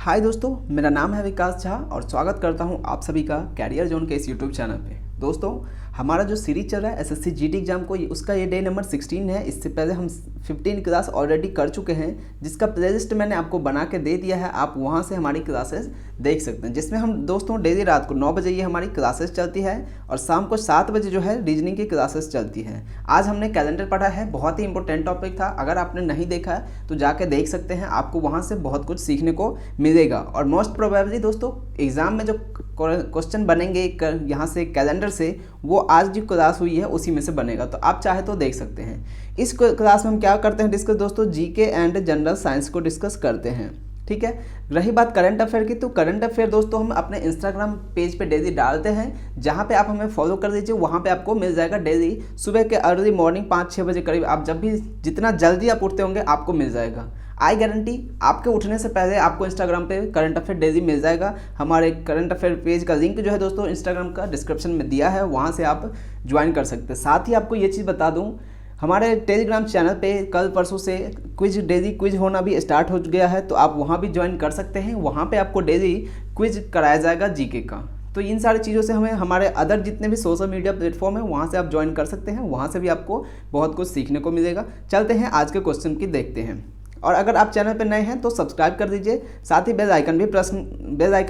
हाय दोस्तों, मेरा नाम है विकास झा और स्वागत करता हूं आप सभी का कैरियर जोन के इस यूट्यूब चैनल पे। दोस्तों, हमारा जो सीरीज चल रहा है एसएससी जीडी एग्जाम को, उसका ये डे नंबर 16 है। इससे पहले हम 15 क्लास ऑलरेडी कर चुके हैं, जिसका प्लेलिस्ट मैंने आपको बना के दे दिया है। आप वहाँ से हमारी क्लासेस देख सकते हैं, जिसमें हम दोस्तों डेली रात को 9 बजे ये हमारी क्लासेस चलती है और शाम को 7 बजे जो है रीजनिंग की क्लासेस चलती है। आज हमने कैलेंडर पढ़ा है, बहुत ही इंपॉर्टेंट टॉपिक था। अगर आपने नहीं देखा है तो जाके देख सकते हैं, आपको वहाँ से बहुत कुछ सीखने को मिलेगा। और मोस्ट प्रोबेबली दोस्तों एग्जाम में जो क्वेश्चन बनेंगे यहाँ से कैलेंडर से, वो आज जो क्लास हुई है उसी में से बनेगा, तो आप चाहे तो देख सकते हैं। इस क्लास में हम क्या करते हैं डिस्कस दोस्तों, जीके एंड जनरल साइंस को डिस्कस करते हैं। ठीक है, रही बात करंट अफेयर की, तो करंट अफेयर दोस्तों हम अपने इंस्टाग्राम पेज पे डेली डालते हैं, जहाँ पे आप हमें फॉलो कर दीजिए। वहाँ पे आपको मिल जाएगा डेली सुबह के अर्ली मॉर्निंग 5-6 बजे करीब, आप जब भी जितना जल्दी आप उठते होंगे आपको मिल जाएगा। आई गारंटी आपके उठने से पहले आपको इंस्टाग्राम पे करंट अफेयर डेली मिल जाएगा। हमारे करंट अफेयर पेज का लिंक जो है दोस्तों इंस्टाग्राम का डिस्क्रिप्शन में दिया है, वहाँ से आप ज्वाइन कर सकते हैं। साथ ही आपको ये चीज़ बता दूँ, हमारे टेलीग्राम चैनल पे कल परसों से क्विज डेली क्विज होना भी स्टार्ट हो गया है, तो आप वहाँ भी ज्वाइन कर सकते हैं। वहाँ पे आपको डेली क्विज कराया जाएगा जीके का। तो इन सारी चीज़ों से हमें हमारे अदर जितने भी सोशल मीडिया प्लेटफॉर्म है वहाँ से आप ज्वाइन कर सकते हैं, वहाँ से भी आपको बहुत कुछ सीखने को मिलेगा। चलते हैं आज के क्वेश्चन की देखते हैं। और अगर आप चैनल पर नए हैं तो सब्सक्राइब कर दीजिए, साथ ही बेल आइकन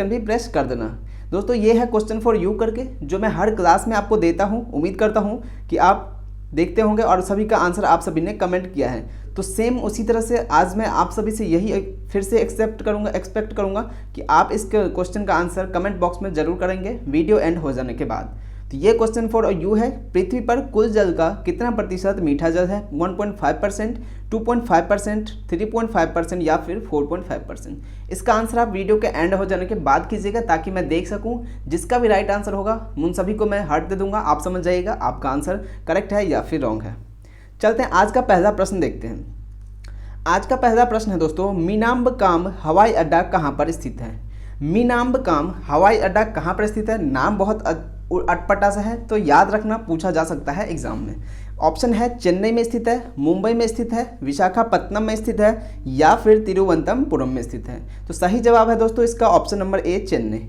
भी प्रेस कर देना। दोस्तों ये है क्वेश्चन फॉर यू करके, जो मैं हर क्लास में आपको देता हूँ। उम्मीद करता हूँ कि आप देखते होंगे और सभी का आंसर आप सभी ने कमेंट किया है। तो सेम उसी तरह से आज मैं आप सभी से यही फिर से एक्सपेक्ट करूँगा कि आप इस क्वेश्चन का आंसर कमेंट बॉक्स में ज़रूर करेंगे वीडियो एंड हो जाने के बाद। तो ये क्वेश्चन फॉर यू है, पृथ्वी पर कुल जल का कितना प्रतिशत मीठा जल है? 1.5%, 2.5%, 3.5% या फिर 4.5%। इसका आंसर आप वीडियो के एंड हो जाने के बाद कीजिएगा, ताकि मैं देख सकूं जिसका भी राइट आंसर होगा उन सभी को मैं हार्ट दे दूंगा। आप समझ जाइएगा आपका आंसर करेक्ट है या फिर रॉन्ग है। चलते हैं आज का पहला प्रश्न देखते हैं। आज का पहला प्रश्न है दोस्तों, मीनाम्बकाम हवाई अड्डा कहाँ पर स्थित है? मीनाम्बकाम हवाई अड्डा कहाँ पर स्थित है? नाम बहुत अटपटा सा है, तो याद रखना, पूछा जा सकता है एग्जाम में। ऑप्शन है चेन्नई में स्थित है, मुंबई में स्थित है, विशाखापत्तनम में स्थित है या फिर तिरुवनंतपुरम में स्थित है। तो सही जवाब है दोस्तों इसका ऑप्शन नंबर ए, चेन्नई।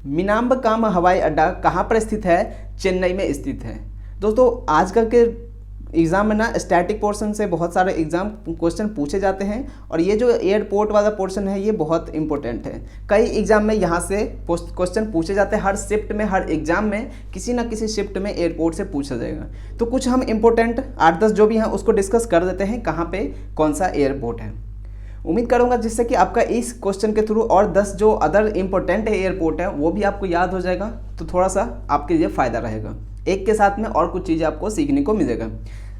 मीनाम्बकाम हवाई अड्डा कहाँ पर स्थित है? चेन्नई में स्थित है। दोस्तों आजकल के एग्ज़ाम में ना स्टैटिक पोर्शन से बहुत सारे एग्जाम क्वेश्चन पूछे जाते हैं, और ये जो एयरपोर्ट वाला पोर्शन है ये बहुत इंपॉर्टेंट है। कई एग्जाम में यहाँ से क्वेश्चन पूछे जाते हैं, हर शिफ्ट में, हर एग्जाम में किसी ना किसी शिफ्ट में एयरपोर्ट से पूछा जाएगा। तो कुछ हम इंपॉर्टेंट 8-10 जो भी हैं उसको डिस्कस कर देते हैं, कहाँ पे कौन सा एयरपोर्ट है। उम्मीद करूँगा जिससे कि आपका इस क्वेश्चन के थ्रू और 10 जो अदर इंपॉर्टेंट एयरपोर्ट है वो भी आपको याद हो जाएगा, तो थोड़ा सा आपके लिए फ़ायदा रहेगा। एक के साथ में और कुछ चीज़ें आपको सीखने को मिलेगा।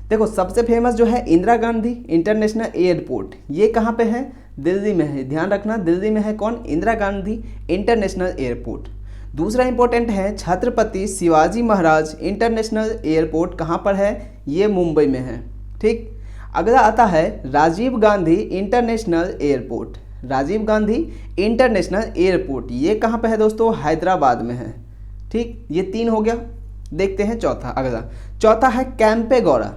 देखो सबसे फेमस जो है इंदिरा गांधी इंटरनेशनल एयरपोर्ट, ये कहाँ पे है? दिल्ली में है। ध्यान रखना, दिल्ली में है कौन? Indira Gandhi international airport. दूसरा इंपॉर्टेंट है छत्रपति शिवाजी महाराज इंटरनेशनल एयरपोर्ट, कहाँ पर है? ये मुंबई में है। ठीक, अगला आता है Rajiv Gandhi international airport. Rajiv Gandhi international airport ये कहाँ पे है दोस्तों? हैदराबाद में है। ठीक, ये 3 हो गया। देखते हैं चौथा। अगला चौथा है कैंपेगौड़ा।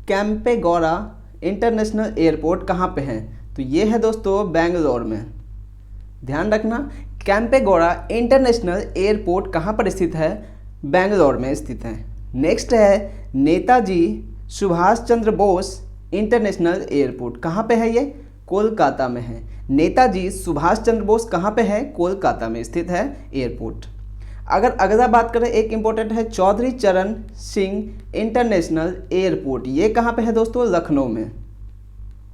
कैंपेगौड़ा इंटरनेशनल एयरपोर्ट कहाँ पे है? तो ये है दोस्तों बेंगलोर में। ध्यान रखना, कैंपेगौड़ा इंटरनेशनल एयरपोर्ट कहाँ पर स्थित है? बेंगलोर में स्थित है। नेक्स्ट है नेताजी सुभाष चंद्र बोस इंटरनेशनल एयरपोर्ट, कहाँ पे है ये? कोलकाता में है। नेताजी सुभाष चंद्र बोस कहाँ पे है? कोलकाता में स्थित है एयरपोर्ट। अगर अगला बात करें, एक इंपॉर्टेंट है चौधरी चरण सिंह इंटरनेशनल एयरपोर्ट, ये कहाँ पे है दोस्तों? लखनऊ में।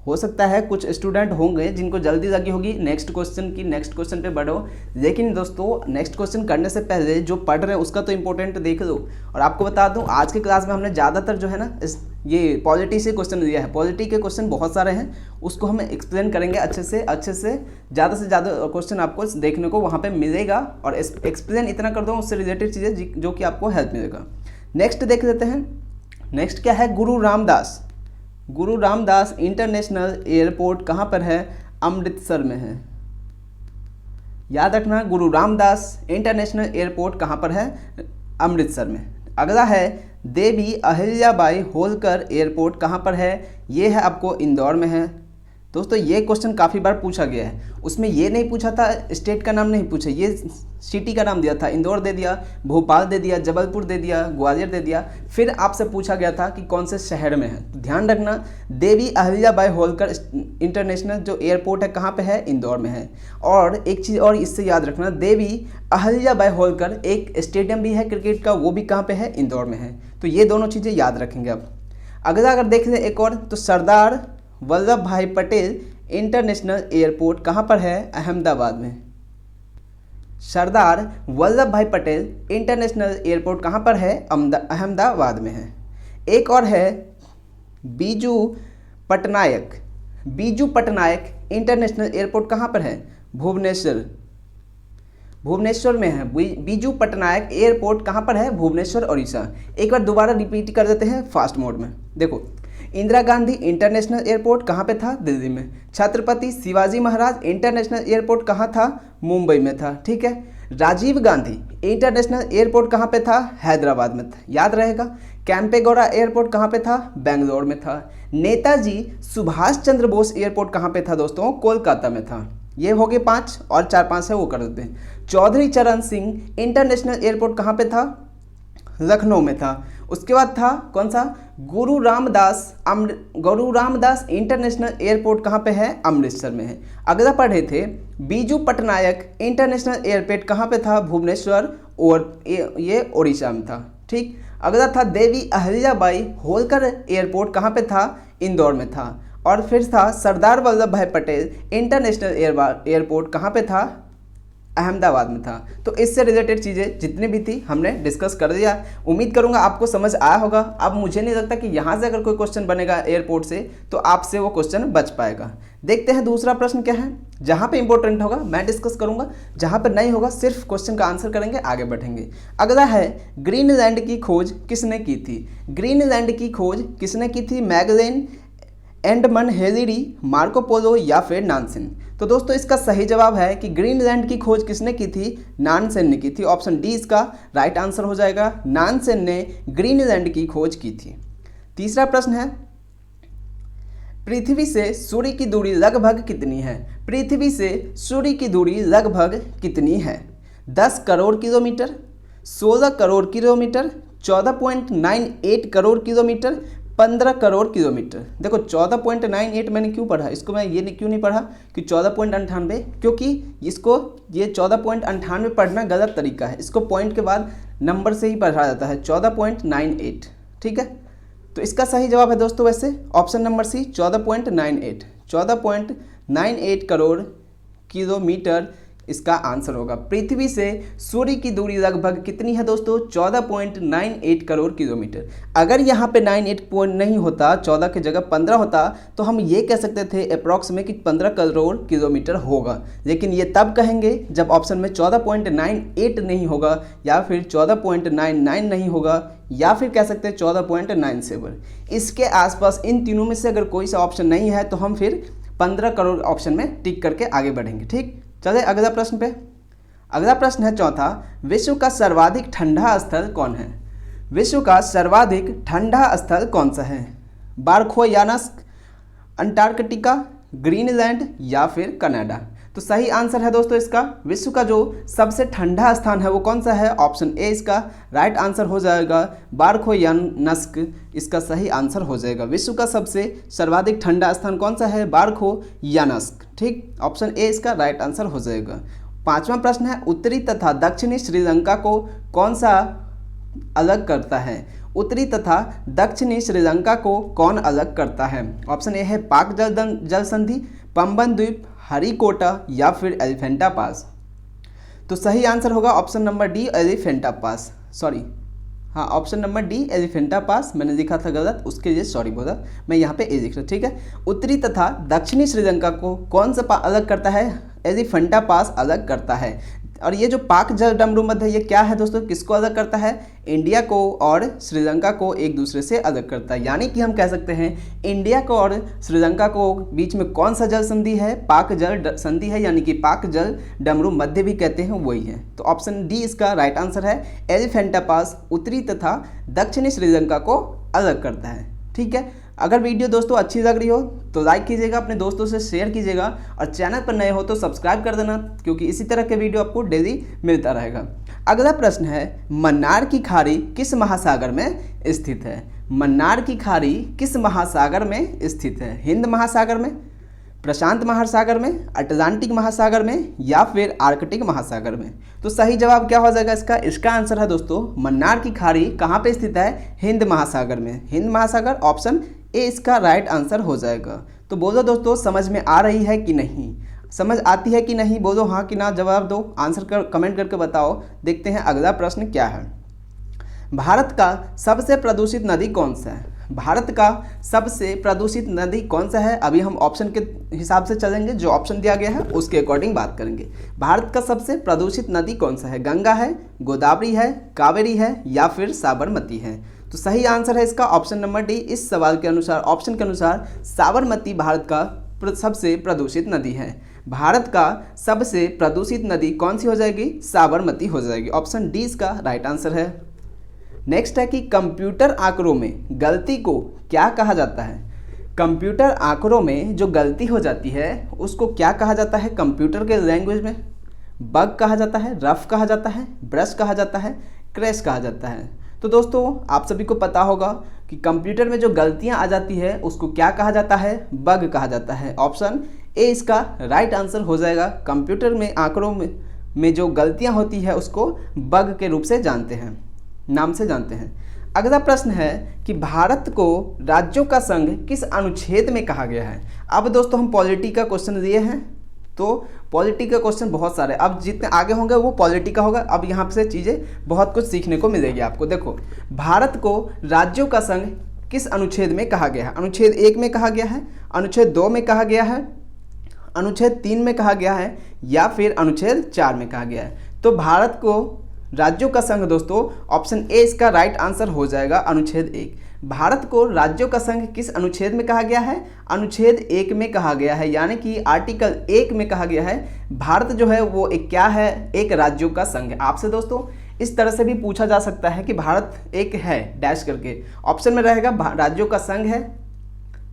हो सकता है कुछ स्टूडेंट होंगे जिनको जल्दी लगी होगी नेक्स्ट क्वेश्चन पे बढ़ो, लेकिन दोस्तों नेक्स्ट क्वेश्चन करने से पहले जो पढ़ रहे हैं उसका तो इंपॉर्टेंट देख लो। और आपको बता दूं आज के क्लास में हमने ज़्यादातर जो है ना ये पॉलिटी से क्वेश्चन दिया है। पॉलिटी के क्वेश्चन बहुत सारे हैं, उसको हम एक्सप्लेन करेंगे अच्छे से ज़्यादा क्वेश्चन आपको देखने को वहाँ पर मिलेगा, और एक्सप्लेन इतना कर दो उससे रिलेटेड चीज़ें जो कि आपको हेल्प मिलेगा। नेक्स्ट देख लेते हैं। नेक्स्ट क्या है? गुरु रामदास इंटरनेशनल एयरपोर्ट कहाँ पर है? अमृतसर में है। याद रखना, गुरु रामदास इंटरनेशनल एयरपोर्ट कहाँ पर है? अमृतसर में। अगला है देवी अहिल्याबाई होलकर एयरपोर्ट कहाँ पर है, ये है आपको इंदौर में है। दोस्तों ये क्वेश्चन काफ़ी बार पूछा गया है, उसमें ये नहीं पूछा था, स्टेट का नाम नहीं पूछा, ये सिटी का नाम दिया था, इंदौर दे दिया, भोपाल दे दिया, जबलपुर दे दिया, ग्वालियर दे दिया, फिर आपसे पूछा गया था कि कौन से शहर में है। तो ध्यान रखना देवी अहिल्याबाई होलकर इंटरनेशनल जो एयरपोर्ट है कहाँ पे है, इंदौर में है। और एक चीज़ और इससे याद रखना, देवी अहिल्याबाई होलकर एक स्टेडियम भी है क्रिकेट का, वो भी कहाँ पे है, इंदौर में है। तो ये दोनों चीज़ें याद रखेंगे आप। अगला अगर देख लें एक और, तो सरदार वल्लभ भाई पटेल इंटरनेशनल एयरपोर्ट कहाँ पर है, अहमदाबाद में। सरदार वल्लभ भाई पटेल इंटरनेशनल एयरपोर्ट कहाँ पर है, अहमदाबाद में है। एक और है बीजू पटनायक इंटरनेशनल एयरपोर्ट कहाँ पर है, भुवनेश्वर में है। बीजू पटनायक एयरपोर्ट कहाँ पर है, भुवनेश्वर, उड़ीसा। एक बार दोबारा रिपीट कर देते हैं फास्ट मोड में। देखो, इंदिरा गांधी इंटरनेशनल एयरपोर्ट कहाँ पे था, दिल्ली में। छत्रपति शिवाजी महाराज इंटरनेशनल एयरपोर्ट कहाँ था, मुंबई में था, ठीक है। राजीव गांधी इंटरनेशनल एयरपोर्ट कहाँ पे था, हैदराबाद में था, याद रहेगा। कैंपेगौड़ा एयरपोर्ट कहाँ पे था, बेंगलोर में था। नेताजी सुभाष चंद्र बोस एयरपोर्ट कहाँ पे था दोस्तों, कोलकाता में था। ये हो गए 5 और 4-5 है वो कर देते हैं। चौधरी चरण सिंह इंटरनेशनल एयरपोर्ट कहाँ पे था, लखनऊ में था। उसके बाद था कौन सा, गुरु रामदास इंटरनेशनल एयरपोर्ट कहाँ पे है, अमृतसर में है। अगला पढ़े थे बीजू पटनायक इंटरनेशनल एयरपोर्ट कहाँ पे था, भुवनेश्वर, और ये उड़ीसा में था, ठीक। अगला था देवी अहिल्याबाई होलकर एयरपोर्ट कहाँ पे था, इंदौर में था। और फिर था सरदार वल्लभ भाई पटेल इंटरनेशनल एयरपोर्ट कहाँ पे था, अहमदाबाद में था। तो इससे रिलेटेड चीज़ें जितनी भी थी हमने डिस्कस कर दिया। उम्मीद करूंगा आपको समझ आया होगा। अब मुझे नहीं लगता कि यहाँ से अगर कोई क्वेश्चन बनेगा एयरपोर्ट से तो आपसे वो क्वेश्चन बच पाएगा। देखते हैं दूसरा प्रश्न क्या है। जहाँ पे इंपॉर्टेंट होगा मैं डिस्कस करूंगा, जहाँ पर नहीं होगा सिर्फ क्वेश्चन का आंसर करेंगे, आगे बढ़ेंगे। अगला है ग्रीनलैंड की खोज किसने की थी। ग्रीनलैंड की खोज किसने की थी, मैगेलन एंडमन हेलिडी, मार्को पोलो या फिर नानसेन। तो दोस्तों इसका सही जवाब है कि ग्रीनलैंड की खोज किसने की थी, नानसेन ने की थी। ऑप्शन डी इसका राइट आंसर हो जाएगा, नानसेन ने ग्रीनलैंड की खोज की थी। तीसरा प्रश्न है पृथ्वी से सूर्य की दूरी लगभग कितनी है। पृथ्वी से सूर्य की दूरी लगभग कितनी है, 10 crore kilometre, 16 crore kilometre, 14.98 crore kilometre, 15 crore kilometre. देखो 14.98 मैंने क्यों पढ़ा, इसको मैं ये क्यों नहीं पढ़ा कि 14.98, क्योंकि इसको ये 14.98 पढ़ना गलत तरीका है। इसको पॉइंट के बाद नंबर से ही पढ़ा जाता है 14.98, ठीक है। तो इसका सही जवाब है दोस्तों वैसे option number C 14.98 crore kilometre इसका आंसर होगा। पृथ्वी से सूर्य की दूरी लगभग कितनी है दोस्तों, 14.98 करोड़ किलोमीटर। अगर यहाँ पे 98 पॉइंट नहीं होता, 14 की जगह 15 होता, तो हम ये कह सकते थे अप्रॉक्स में कि 15 करोड़ किलोमीटर होगा। लेकिन ये तब कहेंगे जब ऑप्शन में 14.98 नहीं होगा, या फिर 14.99 नहीं होगा, या फिर कह सकते हैं 14.97। इसके आसपास इन तीनों में से अगर कोई सा ऑप्शन नहीं है तो हम फिर 15 करोड़ ऑप्शन में टिक करके आगे बढ़ेंगे, ठीक। चलिए अगला प्रश्न पे। अगला प्रश्न है चौथा, विश्व का सर्वाधिक ठंडा स्थल कौन है। विश्व का सर्वाधिक ठंडा स्थल कौन सा है, बारखोयानस्क, अंटार्कटिका, ग्रीनलैंड या फिर कनाडा। तो सही आंसर है दोस्तों इसका, विश्व का जो सबसे ठंडा स्थान है वो कौन सा है, ऑप्शन ए इसका राइट आंसर हो जाएगा, बारखोयानस्क इसका सही आंसर हो जाएगा। विश्व का सबसे सर्वाधिक ठंडा स्थान कौन सा है, बारखोयानस्क, ठीक। ऑप्शन ए इसका राइट आंसर हो जाएगा। पांचवा प्रश्न है, उत्तरी तथा दक्षिणी श्रीलंका को कौन सा अलग करता है। उत्तरी तथा दक्षिणी श्रीलंका को कौन अलग करता है। ऑप्शन ए है पाक जल संधि, पंबन द्वीप, हरिकोटा या फिर एलिफेंटा पास। तो सही आंसर होगा ऑप्शन नंबर डी, एलिफेंटा पास। सॉरी, हाँ ऑप्शन नंबर डी एलिफेंटा पास, मैंने लिखा था गलत, उसके लिए सॉरी बोला, मैं यहाँ पे ए लिख रहा, ठीक है। उत्तरी तथा दक्षिणी श्रीलंका को कौन सा अलग करता है, एलिफेंटा पास अलग करता है। और ये जो पाक जल डमरू मध्य ये क्या है दोस्तों, किसको अलग करता है, इंडिया को और श्रीलंका को एक दूसरे से अलग करता है। यानी कि हम कह सकते हैं इंडिया को और श्रीलंका को बीच में कौन सा जल संधि है, पाक जल संधि है, यानी कि पाक जल डमरू मध्य भी कहते हैं, वही है। तो ऑप्शन डी इसका राइट आंसर है। एलिफेंटा पास उत्तरी तथा दक्षिणी श्रीलंका को अलग करता है। ठीक है, अगर वीडियो दोस्तों अच्छी लग रही हो तो लाइक कीजिएगा, अपने दोस्तों से शेयर कीजिएगा और चैनल पर नए हो तो सब्सक्राइब कर देना, क्योंकि इसी तरह के वीडियो आपको डेली मिलता रहेगा। अगला प्रश्न है, मन्नार की खाड़ी किस महासागर में स्थित है। मन्नार की खाड़ी किस महासागर में स्थित है, हिंद महासागर में, प्रशांत महासागर में, अटलांटिक महासागर में या फिर आर्कटिक महासागर में। तो सही जवाब क्या हो जाएगा इसका, इसका आंसर है दोस्तों मन्नार की खाड़ी कहाँ पे स्थित है, हिंद महासागर में। हिंद महासागर ऑप्शन ए इसका राइट आंसर हो जाएगा। तो बोलो दोस्तों समझ में आ रही है कि नहीं, समझ आती है कि नहीं, बोलो हाँ कि ना, जवाब दो, आंसर कर कमेंट करके बताओ। देखते हैं अगला प्रश्न क्या है। भारत का सबसे प्रदूषित नदी कौन सा है। भारत का सबसे प्रदूषित नदी कौन सा है, अभी हम ऑप्शन के हिसाब से चलेंगे, जो ऑप्शन दिया गया है उसके अकॉर्डिंग बात करेंगे। भारत का सबसे प्रदूषित नदी कौन सा है, गंगा है, गोदावरी है, कावेरी है या फिर साबरमती है। तो सही आंसर है इसका ऑप्शन नंबर डी। इस सवाल के अनुसार, ऑप्शन के अनुसार साबरमती भारत का सबसे प्रदूषित नदी है। भारत का सबसे प्रदूषित नदी कौन सी हो जाएगी, साबरमती हो जाएगी। ऑप्शन डी इसका राइट आंसर है। नेक्स्ट है कि कंप्यूटर आंकड़ों में गलती को क्या कहा जाता है। कंप्यूटर आंकड़ों में जो गलती हो जाती है उसको क्या कहा जाता है, कंप्यूटर के लैंग्वेज में बग कहा जाता है, रफ कहा जाता है, ब्रश कहा जाता है, क्रैश कहा जाता है। तो दोस्तों आप सभी को पता होगा कि कंप्यूटर में जो गलतियां आ जाती है उसको क्या कहा जाता है, बग कहा जाता है। ऑप्शन ए इसका राइट आंसर हो जाएगा। कंप्यूटर में आंकड़ों में जो गलतियां होती है उसको बग के रूप से जानते हैं, नाम से जानते हैं। अगला प्रश्न है कि भारत को राज्यों का संघ किस अनुच्छेद में कहा गया है। अब दोस्तों हम पॉलिटी का क्वेश्चन लिए हैं, तो पॉलिटी का क्वेश्चन बहुत सारे, अब जितने आगे होंगे वो पॉलिटी का होगा। अब यहाँ से चीज़ें बहुत कुछ सीखने को मिलेगी आपको। देखो, भारत को राज्यों का संघ किस अनुच्छेद में कहा गया है। अनुच्छेद 1 में कहा गया है, अनुच्छेद 2 में कहा गया है, अनुच्छेद 3 में कहा गया है या फिर अनुच्छेद 4 में कहा गया है। तो भारत को राज्यों का संघ दोस्तों ऑप्शन ए इसका राइट आंसर हो जाएगा, अनुच्छेद 1। भारत को राज्यों का संघ किस अनुच्छेद में कहा गया है, अनुच्छेद 1 में कहा गया है। यानी कि आर्टिकल 1 में कहा गया है भारत जो है वो एक क्या है, एक राज्यों का संघ। आपसे दोस्तों इस तरह से भी पूछा जा सकता है कि भारत एक है डैश करके, ऑप्शन में रहेगा राज्यों का संघ है,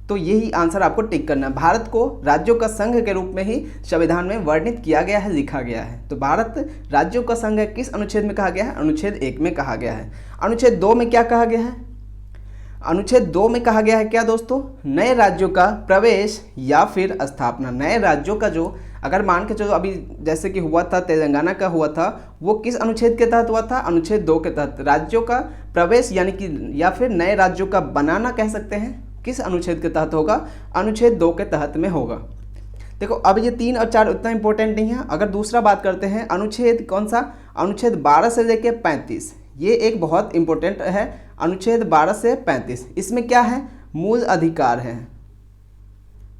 तो यही आंसर आपको टिक करना है। भारत को राज्यों का संघ के रूप में ही संविधान में वर्णित किया गया है, लिखा गया है। तो भारत राज्यों का संघ किस अनुच्छेद में कहा गया है, अनुच्छेद 1 में कहा गया है। अनुच्छेद 2 में क्या कहा गया है, अनुच्छेद 2 में कहा गया है क्या दोस्तों, नए राज्यों का प्रवेश या फिर स्थापना। नए राज्यों का जो, अगर मान के चलो अभी जैसे कि हुआ था तेलंगाना का हुआ था, वो किस अनुच्छेद के तहत हुआ था, अनुच्छेद 2 के तहत। राज्यों का प्रवेश यानी कि या फिर नए राज्यों का बनाना कह सकते हैं, किस अनुच्छेद के तहत होगा, अनुच्छेद 2 के तहत में होगा। देखो अब ये 3 और 4 उतना इंपॉर्टेंट नहीं है। अगर दूसरा बात करते हैं, अनुच्छेद कौन सा, अनुच्छेद 12 से लेके 35, ये एक बहुत इंपॉर्टेंट है। अनुच्छेद 12 से 35 इसमें क्या है, मूल अधिकार है।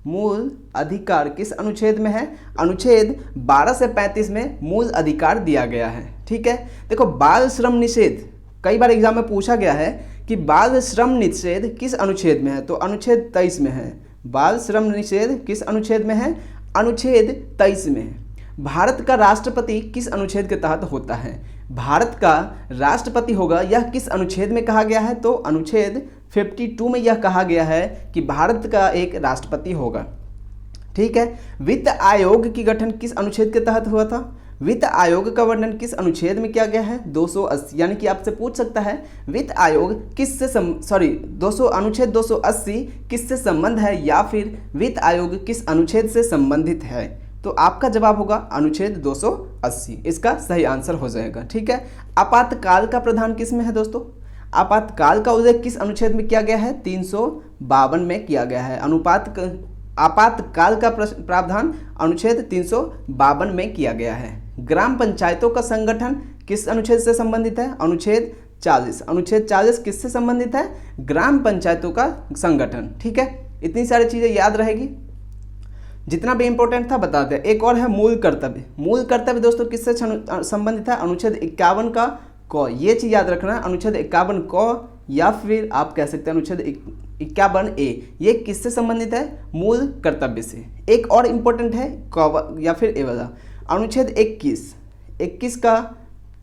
मूल अधिकार किस अनुच्छेद में है, अनुच्छेद 12 से 35 में मूल अधिकार दिया गया है। ठीक है, देखो बाल श्रम निषेध कई बार एग्जाम में पूछा गया है कि बाल श्रम निषेध किस अनुच्छेद में है, तो अनुच्छेद 23 में है। बाल श्रम निषेध किस अनुच्छेद में है, अनुच्छेद 23 में है। भारत का राष्ट्रपति किस अनुच्छेद के तहत होता है, भारत का राष्ट्रपति होगा, यह किस अनुच्छेद में कहा गया है, तो अनुच्छेद 52 में यह कहा गया है कि भारत का एक राष्ट्रपति होगा। ठीक है, वित्त आयोग की गठन किस अनुच्छेद के तहत हुआ था, वित्त आयोग का वर्णन किस अनुच्छेद में किया गया है, 280। यानी कि आपसे पूछ सकता है वित्त आयोग किससे अनुच्छेद 280 किससे संबंध है या फिर वित्त आयोग किस अनुच्छेद से संबंधित है। तो आपका जवाब होगा अनुच्छेद 280, इसका सही आंसर हो जाएगा। ठीक है, आपातकाल का प्रावधान किस में है दोस्तों, आपातकाल का उल्लेख किस अनुच्छेद में किया गया है, 352 में किया गया है। आपातकाल का प्रावधान अनुच्छेद 352 में किया गया है। ग्राम पंचायतों का संगठन किस अनुच्छेद से संबंधित है, अनुच्छेद 40। अनुच्छेद 40 किससे संबंधित है, ग्राम पंचायतों का संगठन। ठीक है, इतनी सारी चीज़ें याद रहेगी। जितना भी इंपॉर्टेंट था बता दें। एक और है मूल कर्तव्य। मूल कर्तव्य दोस्तों किससे संबंधित है? अनुच्छेद 51 का क। ये चीज़ याद रखना, अनुच्छेद 51 क या फिर आप कह सकते हैं अनुच्छेद 51 ए, ये किससे संबंधित है? मूल कर्तव्य से। एक और इम्पोर्टेंट है क या फिर ए वाला, अनुच्छेद 21 का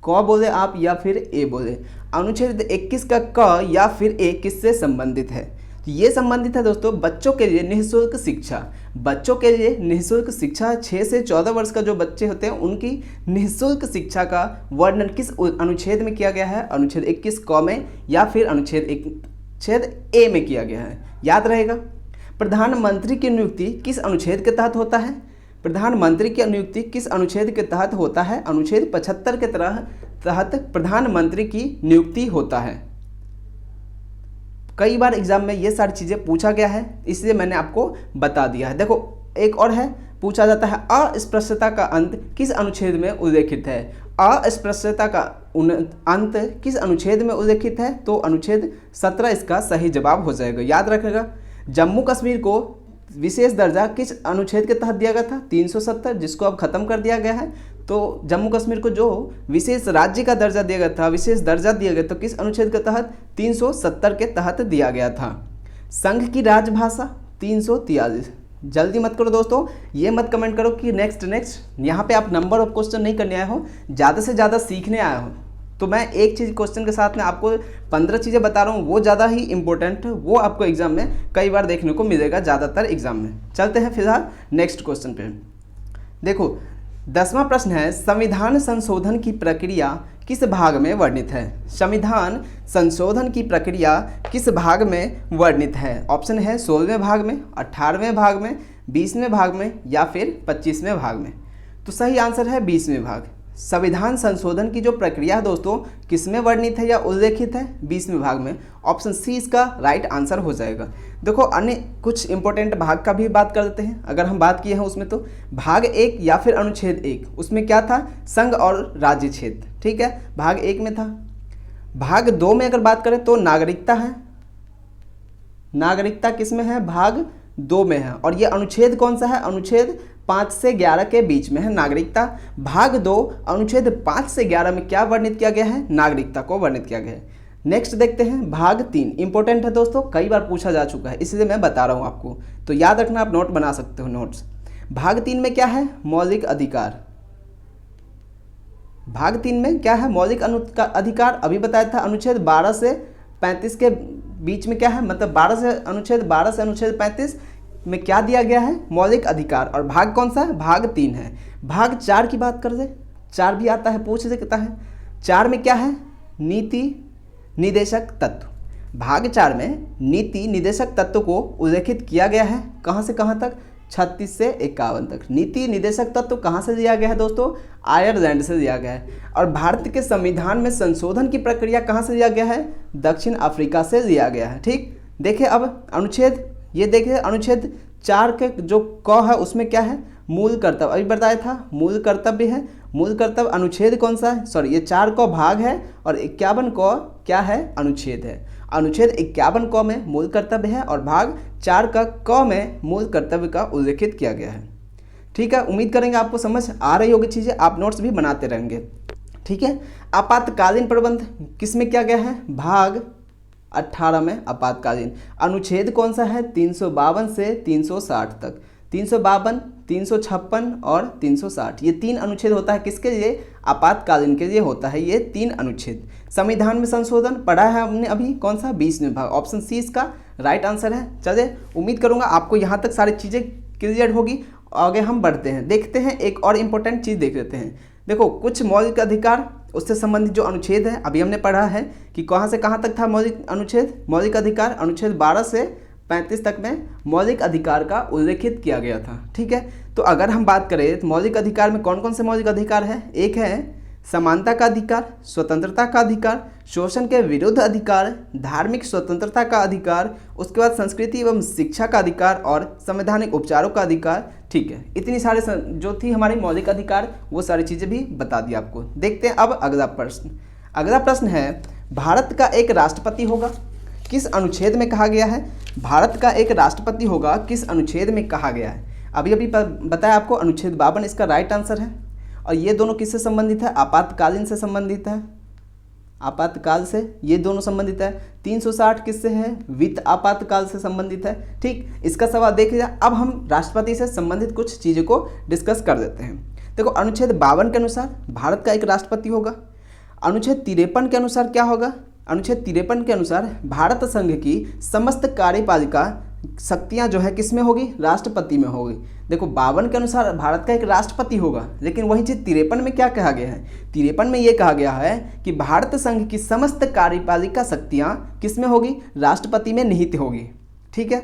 क बोले आप या फिर ए बोले, अनुच्छेद 21 का क या फिर ए किससे संबंधित है? तो ये संबंधित है दोस्तों बच्चों के लिए निःशुल्क शिक्षा। बच्चों के लिए निःशुल्क शिक्षा, 6 से 14 वर्ष का जो बच्चे होते हैं उनकी निःशुल्क शिक्षा का वर्णन किस अनुच्छेद में किया गया है? अनुच्छेद 21 क में या फिर अनुच्छेद ए में किया गया है। याद रहेगा। प्रधानमंत्री की नियुक्ति किस अनुच्छेद के तहत होता है? प्रधानमंत्री की नियुक्ति किस अनुच्छेद के तहत होता है? अनुच्छेद 75 के तहत प्रधानमंत्री की नियुक्ति होता है। कई बार एग्जाम में ये सारी चीज़ें पूछा गया है, इसलिए मैंने आपको बता दिया है। देखो एक और है, पूछा जाता है अस्पृश्यता का अंत किस अनुच्छेद में उल्लेखित है? अस्पृश्यता का अंत किस अनुच्छेद में उल्लेखित है? तो अनुच्छेद 17 इसका सही जवाब हो जाएगा। याद रखेगा। जम्मू कश्मीर को विशेष दर्जा किस अनुच्छेद के तहत दिया गया था? 370, जिसको अब खत्म कर दिया गया है। तो जम्मू कश्मीर को जो विशेष राज्य का दर्जा दिया गया था, विशेष दर्जा दिया गया, तो किस अनुच्छेद के तहत? 370 के तहत दिया गया था। संघ की राजभाषा 343। जल्दी मत करो दोस्तों, ये मत कमेंट करो कि नेक्स्ट। यहाँ पे आप नंबर ऑफ क्वेश्चन नहीं करने आए हो, ज़्यादा से ज़्यादा सीखने आए हो। तो मैं एक चीज़ क्वेश्चन के साथ में आपको 15 चीज़ें बता रहा हूँ, वो ज़्यादा ही इंपॉर्टेंट, वो आपको एग्जाम में कई बार देखने को मिलेगा, ज़्यादातर एग्जाम में। चलते हैं फिलहाल नेक्स्ट क्वेश्चन पे। देखो 10वां प्रश्न है, संविधान संशोधन की प्रक्रिया किस भाग में वर्णित है? संविधान संशोधन की प्रक्रिया किस भाग में वर्णित है? ऑप्शन है 16वें भाग में, 18वें भाग में, 20वें भाग में या फिर 25वें भाग में। तो सही आंसर है 20वें भाग। संविधान संशोधन की जो प्रक्रिया है दोस्तों किस में वर्णित है या उल्लेखित है? 20वें भाग में। ऑप्शन सी इसका राइट आंसर हो जाएगा। देखो अन्य कुछ इंपॉर्टेंट भाग का भी बात कर देते हैं। अगर हम बात किए हैं उसमें तो भाग 1 या फिर अनुच्छेद 1, उसमें क्या था? संघ और राज्य क्षेत्र, ठीक है, भाग 1 में था। भाग 2 में अगर बात करें तो नागरिकता है। नागरिकता किस में है? भाग 2 में है। और ये अनुच्छेद कौन सा है? अनुच्छेद 5 से 11 के बीच में है नागरिकता। भाग 2 अनुच्छेद 5 से 11 में क्या वर्णित किया गया है? नागरिकता को वर्णित किया गया है। नेक्स्ट देखते हैं भाग 3। इंपॉर्टेंट है दोस्तों, कई बार पूछा जा चुका है, इसलिए मैं बता रहा हूँ आपको, तो याद रखना, आप नोट बना सकते हो नोट्स। भाग 3 में क्या है? मौलिक अधिकार। भाग 3 में क्या है? मौलिक अधिकार। अभी बताया था अनुच्छेद 12 से 35 के बीच में क्या है, मतलब अनुच्छेद 12 से अनुच्छेद 35 में क्या दिया गया है? मौलिक अधिकार। और भाग कौन सा है? भाग 3 है। भाग 4 की बात कर दे, 4 भी आता है, पूछ सकता है। 4 में क्या है? नीति निदेशक तत्व। भाग 4 में नीति निदेशक तत्व को उल्लेखित किया गया है। कहाँ से कहाँ तक? 36 से 51 तक। नीति निदेशक तत्व कहाँ से दिया गया है दोस्तों? आयरलैंड से दिया गया है। और भारत के संविधान में संशोधन की प्रक्रिया कहाँ से दिया गया है? दक्षिण अफ्रीका से दिया गया है। ठीक, देखिए अब अनुच्छेद, ये देखिए अनुच्छेद 4 के जो क है उसमें क्या है? मूल कर्तव्य। अभी बताया था मूल कर्तव्य है। मूल कर्तव्य अनुच्छेद कौन सा है? सॉरी, ये 4 क भाग है और 51 क क्या है? अनुच्छेद है। अनुच्छेद 51 क में मूल कर्तव्य है और भाग 4 का क में मूल कर्तव्य का उल्लेखित किया गया है। ठीक है, उम्मीद करेंगे आपको समझ आ रही होगी चीज़ें, आप नोट्स भी बनाते रहेंगे। ठीक है, आपातकालीन प्रबंध किस में किया गया है? भाग 18 में आपातकालीन। अनुच्छेद कौन सा है? 352 से 360 तक। 352, 356 और 360, ये 3 अनुच्छेद होता है किसके लिए? आपातकालीन के लिए होता है ये 3 अनुच्छेद। संविधान में संशोधन पढ़ा है हमने अभी, कौन सा? 20वें भाग। ऑप्शन सी इसका राइट आंसर है। चलिए, उम्मीद करूंगा आपको यहाँ तक सारी चीज़ें क्लियर होगी। आगे हम बढ़ते हैं, देखते हैं एक और इम्पोर्टेंट चीज़ देख लेते हैं। देखो कुछ मौलिक अधिकार, उससे संबंधित जो अनुच्छेद है अभी हमने पढ़ा है कि कहाँ से कहाँ तक था मौलिक अनुच्छेद, मौलिक अधिकार। अनुच्छेद 12 से 35 तक में मौलिक अधिकार का उल्लेखित किया गया था। ठीक है, तो अगर हम बात करें तो मौलिक अधिकार में कौन कौन से मौलिक अधिकार है? एक है समानता का अधिकार, स्वतंत्रता का अधिकार, शोषण के विरुद्ध अधिकार, धार्मिक स्वतंत्रता का अधिकार, उसके बाद संस्कृति एवं शिक्षा का अधिकार और संवैधानिक उपचारों का अधिकार। ठीक है, इतनी सारे जो थी हमारी मौलिक अधिकार, वो सारी चीज़ें भी बता दी आपको। देखते हैं अब अगला प्रश्न। अगला प्रश्न है, भारत का एक राष्ट्रपति होगा, किस अनुच्छेद में कहा गया है? भारत का एक राष्ट्रपति होगा, किस अनुच्छेद में कहा गया है? अभी अभी बताया आपको अनुच्छेद 52 इसका राइट आंसर है। और ये दोनों किससे संबंधित है? आपातकालीन से संबंधित है, आपातकाल से ये दोनों संबंधित है। 360 किससे है? वित्त आपातकाल से संबंधित है। ठीक, इसका सवाल देखिए। अब हम राष्ट्रपति से संबंधित कुछ चीज़ों को डिस्कस कर देते हैं। देखो, अनुच्छेद 52 के अनुसार भारत का एक राष्ट्रपति होगा। अनुच्छेद 53 के अनुसार क्या होगा? अनुच्छेद 53 के अनुसार भारत संघ की समस्त कार्यपालिका शक्तियां जो है किस में होगी? राष्ट्रपति में होगी। देखो, 52 के अनुसार भारत का एक राष्ट्रपति होगा, लेकिन वही चीज़ 53 में क्या कहा गया है? 53 में ये कहा गया है कि भारत संघ की समस्त कार्यपालिका शक्तियां किस में होगी? राष्ट्रपति में निहित होगी। ठीक है,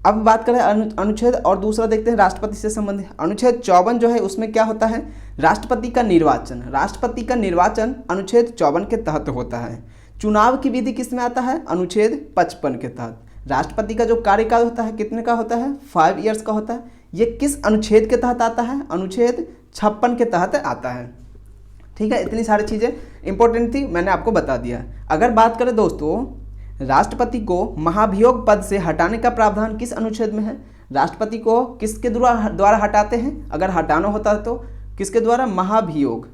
अब बात करें अनुच्छेद और दूसरा देखते हैं राष्ट्रपति से संबंधित। अनुच्छेद 54 जो है उसमें क्या होता है? राष्ट्रपति का निर्वाचन। राष्ट्रपति का निर्वाचन अनुच्छेद 54 के तहत होता है। चुनाव की विधि किस में आता है? अनुच्छेद 55 के तहत। राष्ट्रपति का जो कार्यकाल होता है कितने का होता है? 5 ईयर्स का होता है। ये किस अनुच्छेद के तहत आता है? अनुच्छेद 56 के तहत आता है। ठीक है, इतनी सारी चीज़ें इंपॉर्टेंट थी, मैंने आपको बता दिया। अगर बात करें दोस्तों, राष्ट्रपति को महाभियोग पद से हटाने का प्रावधान किस अनुच्छेद में है? राष्ट्रपति को किसके द्वारा हटाते हैं? अगर हटाना होता है तो किसके द्वारा? महाभियोग,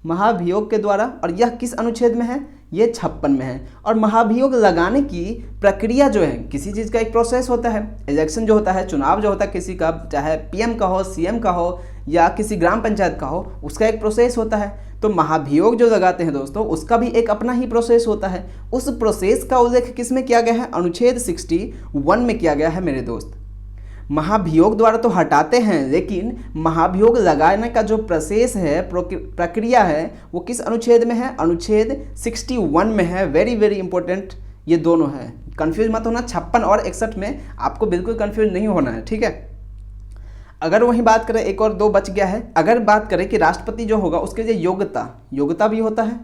महाभियोग के द्वारा। और यह किस अनुच्छेद में है? ये 56 में है। और महाभियोग लगाने की प्रक्रिया जो है, किसी चीज़ का एक प्रोसेस होता है। इलेक्शन जो होता है, चुनाव जो होता है किसी का, चाहे पीएम का हो, सीएम का हो या किसी ग्राम पंचायत का हो, उसका एक प्रोसेस होता है। तो महाभियोग जो लगाते हैं दोस्तों, उसका भी एक अपना ही प्रोसेस होता है। उस प्रोसेस का उल्लेख किस में किया गया है? अनुच्छेद 61 में किया गया है मेरे दोस्त। महाभियोग द्वारा तो हटाते हैं, लेकिन महाभियोग लगाने का जो प्रोसेस है, प्रक्रिया है, वो किस अनुच्छेद में है? अनुच्छेद 61 में है। वेरी वेरी इंपॉर्टेंट ये दोनों है, कंफ्यूज मत होना। 56 और 61 में आपको बिल्कुल कंफ्यूज नहीं होना है। ठीक है, अगर वहीं बात करें, एक और 2 बच गया है। अगर बात करें कि राष्ट्रपति जो होगा उसके लिए योग्यता भी होता है,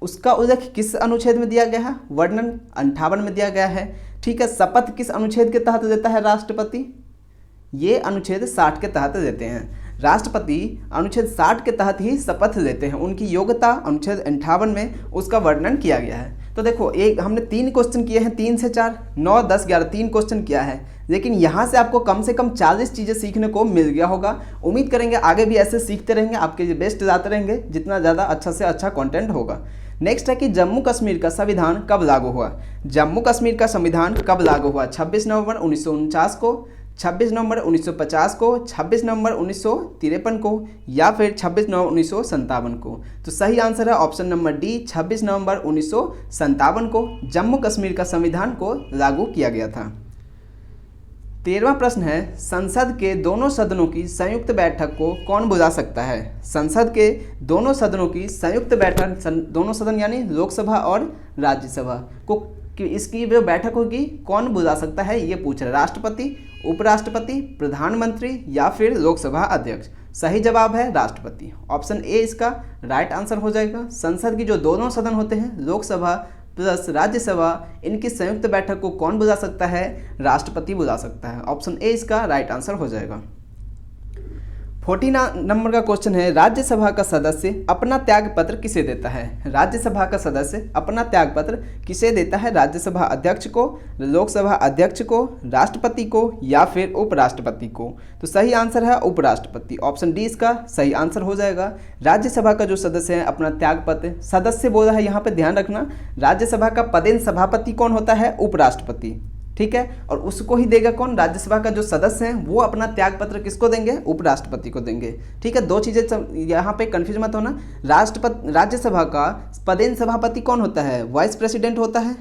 उसका उल्लेख किस अनुच्छेद में दिया गया है? वर्णन 58 में दिया गया है। ठीक है, शपथ किस अनुच्छेद के तहत देता है राष्ट्रपति? ये अनुच्छेद 60 के तहत देते हैं। राष्ट्रपति अनुच्छेद 60 के तहत ही शपथ लेते हैं। उनकी योग्यता अनुच्छेद 58 में उसका वर्णन किया गया है। तो देखो, एक हमने 3 क्वेश्चन किए हैं, 3 से 4, 9, 10, 11, 3 क्वेश्चन किया है, लेकिन यहाँ से आपको कम से कम 40 चीज़ें सीखने को मिल गया होगा। उम्मीद करेंगे आगे भी ऐसे सीखते रहेंगे, आपके लिए बेस्ट जाते रहेंगे, जितना ज़्यादा अच्छा से अच्छा कंटेंट होगा। नेक्स्ट है कि जम्मू कश्मीर का संविधान कब लागू हुआ? जम्मू कश्मीर का संविधान कब लागू हुआ? 26 नवंबर 1949 को, 26 नवंबर 1950 को, 26 नवंबर 1953 को, या फिर 26 नवंबर 1957 को? तो सही आंसर है ऑप्शन नंबर डी, 26 नवंबर 1957 को जम्मू कश्मीर का संविधान को लागू किया गया था। 13वां प्रश्न है, संसद के दोनों सदनों की संयुक्त बैठक को कौन बुला सकता है? संसद के दोनों सदनों की संयुक्त बैठक, दोनों सदन यानी लोकसभा और राज्यसभा को, इसकी जो बैठक होगी कौन बुला सकता है, ये पूछ रहे। राष्ट्रपति, उपराष्ट्रपति, प्रधानमंत्री या फिर लोकसभा अध्यक्ष? सही जवाब है राष्ट्रपति। ऑप्शन ए इसका राइट आंसर हो जाएगा। संसद की जो दोनों सदन होते हैं, लोकसभा प्लस राज्यसभा, इनकी संयुक्त बैठक को कौन बुला सकता है? राष्ट्रपति बुला सकता है। ऑप्शन ए इसका राइट आंसर हो जाएगा। 14 नंबर का क्वेश्चन है, राज्यसभा का सदस्य अपना त्यागपत्र किसे देता है? राज्यसभा का सदस्य अपना त्यागपत्र किसे देता है? राज्यसभा अध्यक्ष को, लोकसभा अध्यक्ष को, राष्ट्रपति को या फिर उपराष्ट्रपति को? तो सही आंसर है उपराष्ट्रपति। ऑप्शन डी इसका सही आंसर हो जाएगा। राज्यसभा का जो सदस्य है अपना त्यागपत्र, सदस्य बोला है यहाँ पे, ध्यान रखना। राज्यसभा का पदेन सभापति कौन होता है? उपराष्ट्रपति। ठीक है, और उसको ही देगा कौन? राज्यसभा का जो सदस्य हैं वो अपना त्यागपत्र किसको देंगे? उपराष्ट्रपति को देंगे। ठीक है, 2 चीज़ें यहाँ पे कंफ्यूज मत होना। राज्यसभा का पदेन सभापति कौन होता है? वाइस प्रेसिडेंट होता है।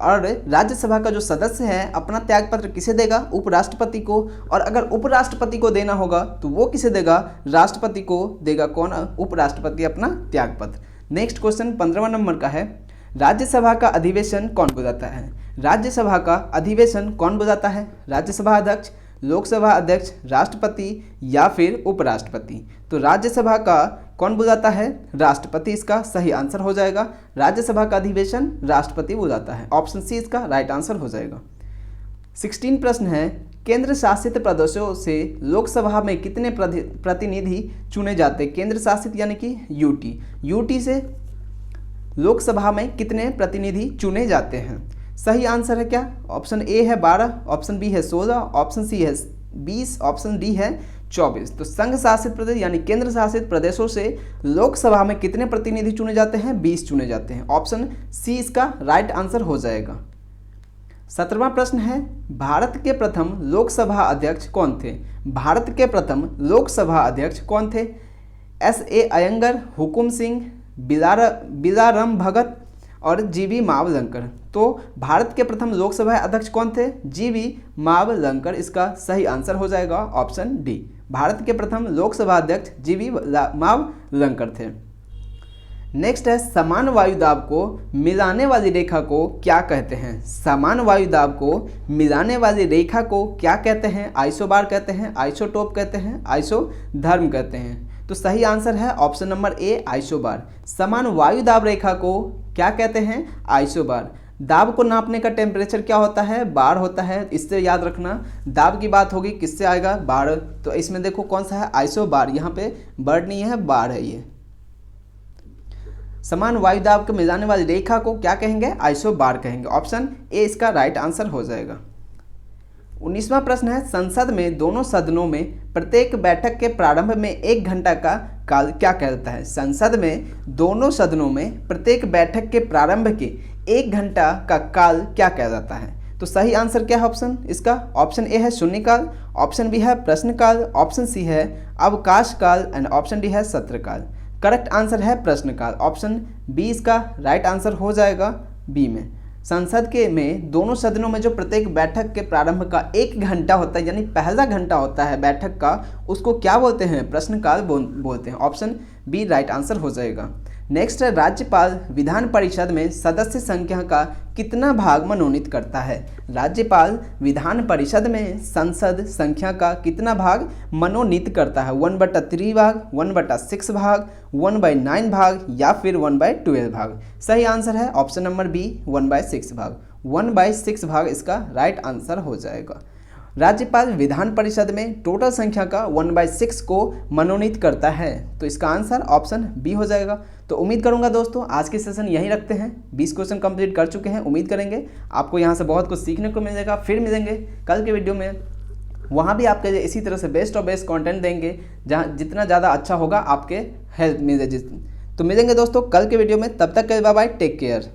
और राज्यसभा का जो सदस्य है अपना त्यागपत्र किसे देगा? उपराष्ट्रपति को। और अगर उपराष्ट्रपति को देना होगा तो वो किसे देगा? राष्ट्रपति को देगा। कौन? उपराष्ट्रपति अपना त्यागपत्र। नेक्स्ट क्वेश्चन 15वां नंबर का है, राज्यसभा का अधिवेशन कौन बुलाता है? राज्यसभा का अधिवेशन कौन बुलाता है? राज्यसभा अध्यक्ष, लोकसभा अध्यक्ष, राष्ट्रपति या फिर उपराष्ट्रपति? तो राज्यसभा का कौन बुलाता है? राष्ट्रपति इसका सही आंसर हो जाएगा। राज्यसभा का अधिवेशन राष्ट्रपति बुलाता है। ऑप्शन सी इसका राइट आंसर हो जाएगा। 16 प्रश्न है, केंद्र शासित प्रदेशों से लोकसभा में कितने प्रतिनिधि चुने जाते? केंद्र शासित यानी कि यूटी से लोकसभा में कितने प्रतिनिधि चुने जाते हैं? सही आंसर है क्या? ऑप्शन ए है 12, ऑप्शन बी है 16, ऑप्शन सी है 20, ऑप्शन डी है 24। तो संघ शासित प्रदेश यानी केंद्र शासित प्रदेशों से लोकसभा में कितने प्रतिनिधि चुने जाते हैं? 20 चुने जाते हैं। ऑप्शन सी इसका राइट आंसर हो जाएगा। 17वां प्रश्न है, भारत के प्रथम लोकसभा अध्यक्ष कौन थे? भारत के प्रथम लोकसभा अध्यक्ष कौन थे? S.A. अयंगर, हुकुम सिंह, बिलाराम भगत और जी.वी. मावलंकर। तो भारत के प्रथम लोकसभा अध्यक्ष कौन थे? जी.वी. मावलंकर इसका सही आंसर हो जाएगा, ऑप्शन डी। भारत के प्रथम लोकसभा अध्यक्ष जी.वी. मावलंकर थे। नेक्स्ट है, समान वायुदाब को मिलाने वाली रेखा को क्या कहते हैं? समान वायुदाब को मिलाने वाली रेखा को क्या कहते हैं? आइसोबार कहते हैं, आइसोटोप कहते हैं, आइसोधर्म कहते हैं। तो सही आंसर है ऑप्शन नंबर ए, आइसोबार। समान वायुदाब रेखा को क्या कहते हैं? आइसोबार। दाब को नापने का टेम्परेचर क्या होता है? बार होता है। इससे याद रखना, दाब की बात होगी किससे आएगा? बार। तो इसमें देखो कौन सा है? आइसोबार। यहाँ पे बर्ड नहीं है, बार है ये। समान वायुदाब को मिलाने वाली रेखा को क्या कहेंगे? आइसोबार कहेंगे। ऑप्शन ए इसका राइट आंसर हो जाएगा। 19वां प्रश्न है, संसद में दोनों सदनों में प्रत्येक बैठक के प्रारंभ में 1 घंटा का काल क्या कहलाता है? संसद में दोनों सदनों में प्रत्येक बैठक के प्रारंभ के 1 घंटा का काल क्या कहलाता है? तो सही आंसर क्या है ऑप्शन इसका? ऑप्शन ए है शून्यकाल, ऑप्शन बी है प्रश्नकाल, ऑप्शन सी है अवकाशकाल एंड ऑप्शन डी है सत्रकाल। करेक्ट आंसर है प्रश्नकाल। ऑप्शन बी इसका राइट आंसर हो जाएगा, बी में। संसद के में दोनों सदनों में जो प्रत्येक बैठक के प्रारंभ का 1 घंटा होता है, यानी पहला घंटा होता है बैठक का, उसको क्या बोलते हैं? प्रश्नकाल बोलते हैं। ऑप्शन बी राइट आंसर हो जाएगा। नेक्स्ट है, राज्यपाल विधान परिषद में सदस्य संख्या का कितना भाग मनोनीत करता है? राज्यपाल विधान परिषद में संसद संख्या का कितना भाग मनोनीत करता है? 1/3 भाग, 1/6 भाग, 1/9 भाग या फिर 1/12 भाग? सही आंसर है ऑप्शन नंबर बी, 1/6 भाग। 1/6 भाग इसका राइट आंसर हो जाएगा। राज्यपाल विधान परिषद में टोटल संख्या का 1/6 को मनोनीत करता है, तो इसका आंसर ऑप्शन बी हो जाएगा। तो उम्मीद करूंगा दोस्तों आज के सेशन यहीं रखते हैं। 20 क्वेश्चन कंप्लीट कर चुके हैं। उम्मीद करेंगे आपको यहाँ से बहुत कुछ सीखने को मिल जाएगा। फिर मिलेंगे कल के वीडियो में, वहाँ भी आपके लिए इसी तरह से बेस्ट और बेस्ट कंटेंट देंगे, जहाँ जितना ज़्यादा अच्छा होगा आपके हेल्प मिले। तो मिलेंगे दोस्तों कल के वीडियो में, तब तक के लिए बाय बाय, टेक केयर।